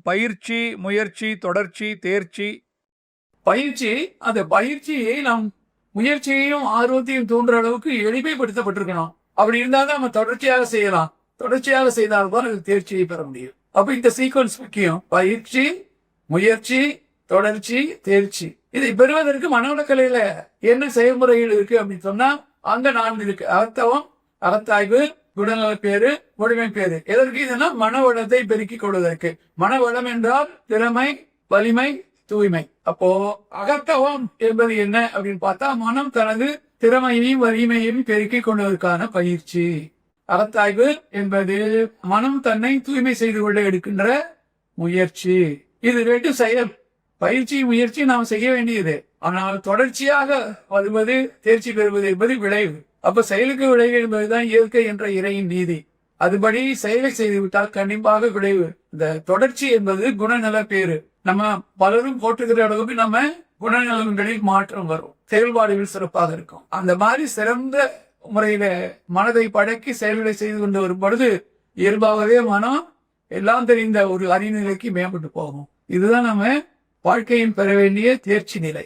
பயிற்சி, முயற்சி, தொடர்ச்சி, தேர்ச்சி. பயிற்சி, அந்த பயிற்சியை நாம் முயற்சியையும் ஆர்வத்தையும் தூண்டுற அளவுக்கு எளிமைப்படுத்தப்பட்டிருக்கணும். அப்படி இருந்தால் நம்ம தொடர்ச்சியாக செய்யலாம். தொடர்ச்சியாக செய்தால்தான் அது தேர்ச்சியை பெற முடியும். அப்ப இந்த சீக்வன்ஸ் முக்கியம். பயிற்சி, முயற்சி, தொடர்ச்சி, தேர்ச்சி. இதை பெறுவதற்கு மனவளக்கலையில என்ன செயல்முறைகள் இருக்கு அப்படின்னு சொன்னா அங்க 4 இருக்கு. அகத்தவம், அகத்தாய்வு, குணநல பேரு, முழுமை பேரு. எதற்கு? இதெல்லாம் மனவளத்தை பெருக்கிக் கொள்வதற்கு. மனவளம் என்றால் திறமை, வலிமை, தூய்மை. அப்போ அகத்தவம் என்பது என்ன அப்படின்னு பார்த்தா மனம் தனது திறமையையும் வலிமையையும் பெருக்கிக் கொள்வதற்கான பயிற்சி. அகத்தாய்வு என்பது மனம் தன்னை தூய்மை செய்து கொள்ள எடுக்கின்ற முயற்சி. இது 2 செயல். பயிற்சி, முயற்சி நாம் செய்ய வேண்டியது. ஆனால் தொடர்ச்சியாக வருவது, தேர்ச்சி பெறுவது என்பது விளைவு. அப்ப செயலுக்கு விளைவு என்பதுதான் இயற்கை என்ற இறையின் நீதி. அதுபடி செயலை செய்துவிட்டால் கண்டிப்பாக விளைவு. இந்த தொடர்ச்சி என்பது குணநல பேரு. நம்ம பலரும் போட்டுக்கிற அளவுக்கு நம்ம குணநலன்களில் மாற்றம் வரும், செயல்பாடுகள் சிறப்பாக இருக்கும். அந்த மாதிரி சிறந்த முறையில மனதை பழக்கி செயல்களை செய்து கொண்டு வரும் பொழுது இயல்பாகவே மனம் எல்லாம் தெரிந்த ஒரு அறிநிலைக்கு மேம்பட்டு போகும். இதுதான் நம்ம வாழ்க்கையில் பெற வேண்டிய தேர்ச்சி நிலை.